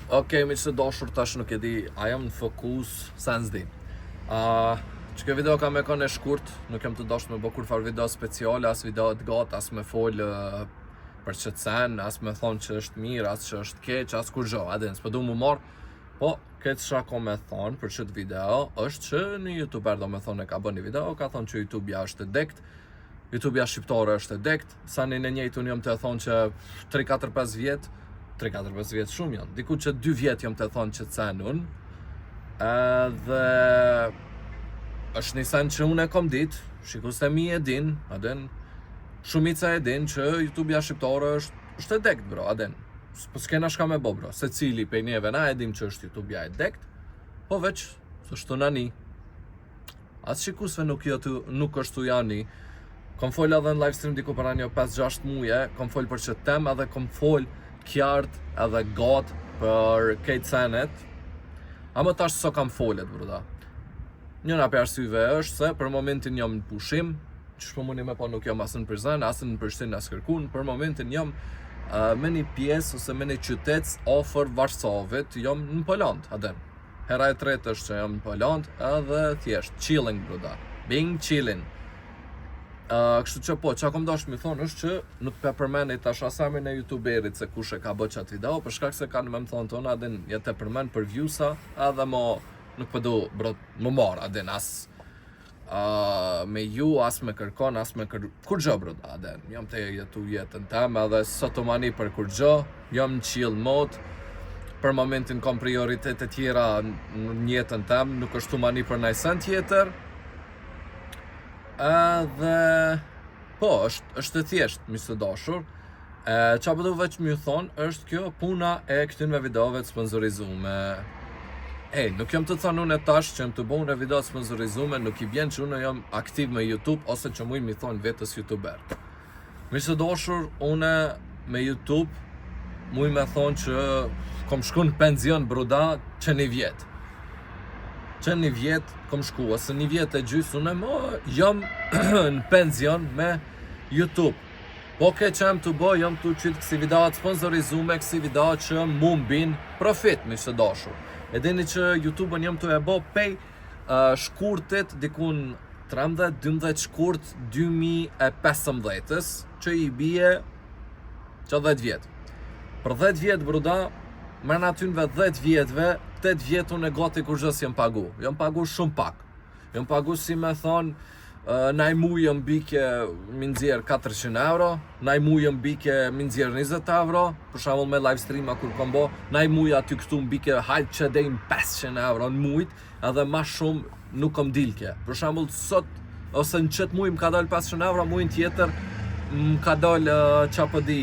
Okej, miq të dashur, tash nuk e di, a jam në fokus sa s'di. Që kjo video ka me kënë e shkurt, nuk jam të dashur me bë kurfar video speciale, as video të gat, as me fol për qetsen, as me thonë që është mirë, as që është keq, as kur gjo, adin, s'po du mu marr. Po, këtë çka ka me thonë për çët video është që një youtuber do me thonë e ka bën një video, ka thonë që YouTube-ja është e dekt, YouTube-ja shqiptare është e dekt, sa një në njëjtun jam të thonë që 3-4-5 vjet, 3-4-5 vjet shumë janë, diku që 2 vjet jam të thonë që cenun, edhe është një sen që unë e kom dit, shikus të mi e din, adin, shumica e din që YouTube-ja shqiptare është e dekt, bro, adin. Po s'kena shka me bo, bro, se cili pej njeve na e dim që është YouTube-ja e dekt, po veç, së shtu nani. As shikusve nuk është tu jani. Kom fol edhe në live stream diku për një 5-6 muje, kom fol për që tem edhe kom fol kjart edhe gat për kejt senet. A më tash so kam folet, bruda. Njëna për arsyve është se për momentin jam në pushim, që shpo mundi me po nuk jam asë në Prizren, asë në Prishtinë, asë Kërkun, për momentin jam me një pjesë ose me një qytet ofër Varsovit, jam në Poland, adem. Hera e tretë është që jam në Poland, edhe thjesht, chilling, bruda. Being chilling. Kështu që po, që akom dash mi thonë është që nuk pe përmeni tash asami në youtuberit se kush e ka bë qatë video, për shkak se kanë me më thonë tonë, adin jetë e përmen për viewsa, edhe mo nuk përdu, bro, më marë, adin, as me ju, as me kërkon, as me kur gjë, bro, adin, jam të jetu jetën tem, edhe sot të mani për kur gjë, jam në chill mode, për momentin kom prioritet e tjera në jetën tem, nuk është të mani për najsen tjetër, edhe po, është e thjesht, mi së dashur. Qa përdu veç mi thonë, është kjo puna e këtynve videove të sponsorizume. Nuk jam të thonë unë e tash që jam të bëjnë video të sponsorizume, nuk i bjen që unë jam aktiv me YouTube, ose që muj mi thonë vetës youtuber. Mi së dashur, une me YouTube, muj me thonë që kom shku në penzion bruda që një vjetë. Që një vjetë kom shku, ose një vjetë e gjysë, unë jam në penzion me YouTube. Po ke që jam të bëj, jam të qytë kësi video të sponsorizume, kësi video që mu mbin profit, mi së dashur. E dini që YouTube-ën jam të e bo pej shkurtit, dikun 13-12 shkurt 2015-ës, që i bie që 10 vjetë. Për 10 vjetë, bruda, me në atynve 10 vjetëve, 8 vjetë unë e gati kur gjës jem pagu. Jem pagu shumë pak. Jem pagu si me thonë, naj mu jem bike minëzjer 400 euro, naj mu jem bike minëzjer 20 euro, për shamull me live streama kur kom bo, naj mu aty këtu mbike hajt që dejnë 500 euro në mujt, edhe ma shumë nuk kom dilke. Për shamull sot, ose në qëtë muj më ka dollë 500 euro, mujnë tjetër më ka dollë qa pëdi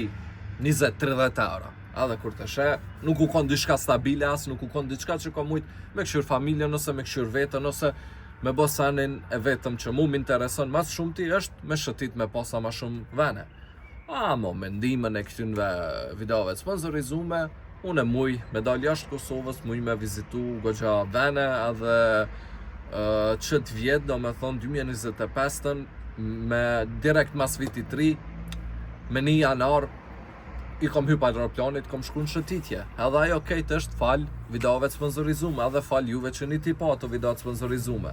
20-30 euro. Edhe kur të she, nuk u konë diçka stabile as, nuk u konë diçka që ka mujtë me këshur familjen, ose me këshur vetën, ose me bo sanin e vetëm që mu m'intereson mas shumë ti është me shëtit me posa ma shumë vene. Mo, mendimën e këtynve videove të sponsorizume, unë e muj me dal jashtë Kosovës, muj me vizitu gogja vene, edhe qëtë vjetë, do me thonë 2025-ën, me direkt mas viti 3, me 1 janar, i kom hypa aeroplanit, kom shku në shëtitje. Edhe ajo kejt është fal videove të sponsorizume, edhe fal juve që një tipa ato video të sponsorizume.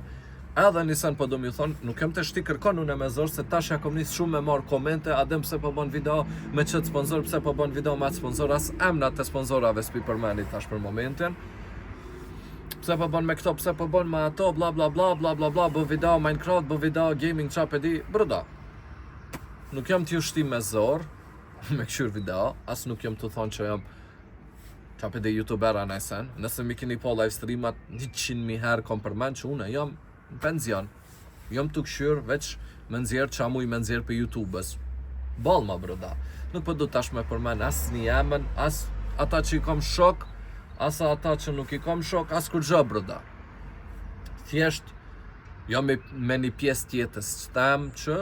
Edhe nisen po do mi thonë, nuk kem të shti kërkon unë e me zorë, se tash ja kom njës shumë me marë komente, adem pse po bon video me qëtë sponsor, pse po bon video me atë sponsor, as emna të sponsorave s'pi përmeni tash për momentin. Pse po bon me këto, pse po bon me ato, bla bla bla bla bla bla, bë video Minecraft, bë video gaming, qa pedi, bruda. Nuk jam t'ju shti me zorë, me këshur video, as nuk jam të thonë që jam qape dhe youtubera nëjsen, nëse mi keni po live streamat 100.000 herë kom përmen që une jam në penzion, jam të këshur veç me nëzjerë që amuj me nëzjerë për YouTube-ës. Balma, bruda, nuk përdu tash me përmen as një jemen, as ata që i kom shok, as ata që nuk i kom shok, as kur gjë, bruda. Thjesht, jam me një pjesë tjetës që tem që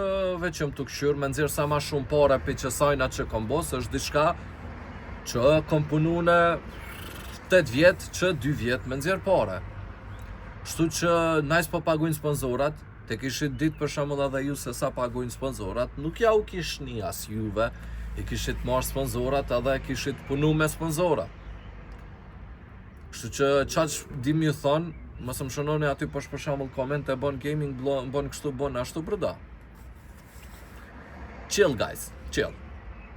veç jam të këshur me nëzirë sa ma shumë pare për që sajna që kom bos, është diçka që kom punu në 8 vjetë që 2 vjetë me nëzirë pare. Shtu që najs po paguin sponsorat, te kishit dit për shamull edhe ju se sa paguin sponsorat, nuk ja u kish një as juve, i kishit marrë sponsorat edhe kishit punu me sponsorat. Kështu që çaq di më thon, mos më shononi aty poshtë për shembull komente bën gaming, bën kështu, bën ashtu brda. Chill guys, chill.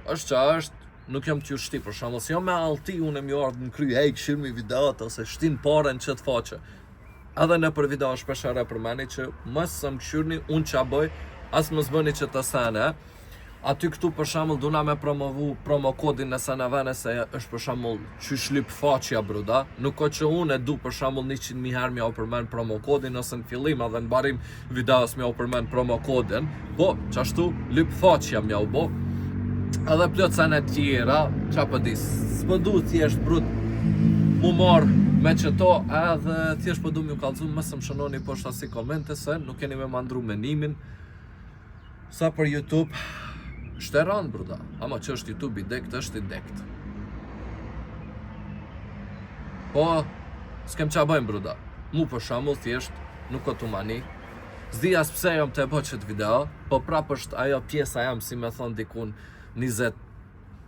Është që është, nuk jam t'ju shti, për shembull, si jam me allti, unë më ardh në kry, hey, këshirmi videot, ose shtin parën që të faqe. Edhe në për video shpeshare për meni që mos më këshirni, unë qa bëj, as mos bëni që të sene. Aty këtu për shembull duna me promovu promo kodin në Sanavane se është për shembull qysh lyp faqja bruda, nuk ka që unë e du për shembull 100.000 herë m'ja u përmend promo kodin ose në fillim edhe në barim videos m'ja u përmend promo kodin, po qashtu lyp faqja m'ja u bo. Edhe plot sene tjera, qa po di, s'po du thjesht brut mu marr me qëto edhe thjesht po du m'ju kallzu, mos më shënoni poshtë asi komente se nuk keni me mandru menimin. Sa për YouTube është e rëndë, bruda. Ama që është YouTube i dekt, është i dekt. Po, s'kem qa bëjmë, bruda. Mu për shembull thjesht, nuk ka t'u mani. S'di as pse jam të e bo qëtë video, po prap është ajo pjesa jam, si me thonë dikun,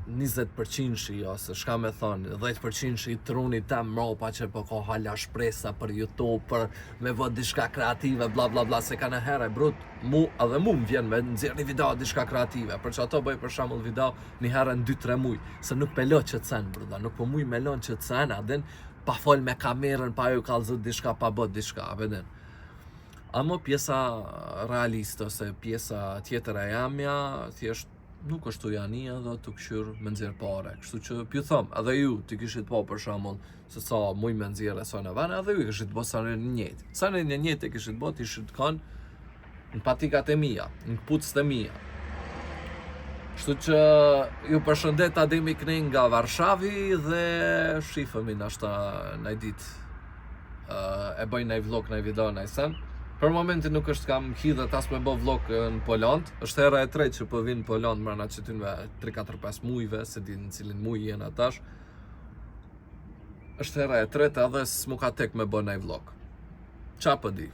20% ose shka me thonë, 10% i truni tem mropa që po ka hala shpresa për YouTube, për me vë diçka kreative, bla bla bla, se ka në herë brut, edhe mu më vjen me nxjerr një video diçka kreative, për që ato bëj për shembull video një herë në 2-3 muj, se nuk pe lo që të sen, bruda, nuk po muj me lon që të sen, adin, pa fol me kamerën, pa ju kallzu diçka, pa bët diçka, vedin. Amo pjesa realiste, ose pjesa tjetër e jamja, thjesht nuk është të jania dhe të këshyrë me nxjerr pare. Kështu që pju thëm, edhe ju të kishit po për shembull se sa muj me nxjerr e sa në vene, edhe ju kishit po sa në njëjtë. Sa në njëjtë e kishit po, të ishit kanë në patikat e mija, në këpucët e mija. Kështu që ju përshëndet Ademi Kning nga Varshavi dhe shifëmi nashta nëj dit e bëj nëj vlog, nëj video, nëj sen. Për momentin nuk është kam hidhet as me bo vlog në Poland, është hera e tretë që po vinë në Poland mrena qëtynve 3-4-5 mujve, se di në cilin muj jenë atash. Është hera e tretë edhe s'mu ka tek me bo nëj vlog. Qa po di?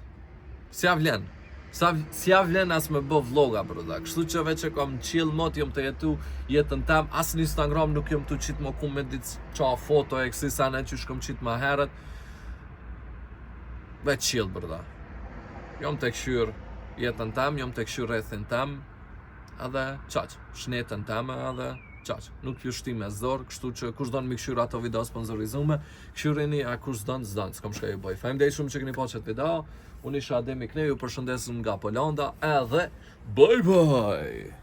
S'ja vlen. S'ja vlen as me bo vloga, bruda. Kështu që veç e kam chill mot, jom të jetu jetën tem, as në Instagram nuk jom të qitë më kumë me ditë qa foto e kësi sane që shkom qitë ma heret. Veç chill, bruda. Jom të këshyr jetën tem, jom të këshyr rrethin tem, edhe qaq, shnetën tem edhe qaq. Nuk ju shti me zdor, kështu që kush donë mi këshyr ato video sponsorizume, këshyrini, a kush donë, s'donë, s'kom shka ju bëj. Faleminderit shumë që keni po qëtë video, unë isha Ademi Kning, ju përshëndesim nga Polanda, edhe bye bye!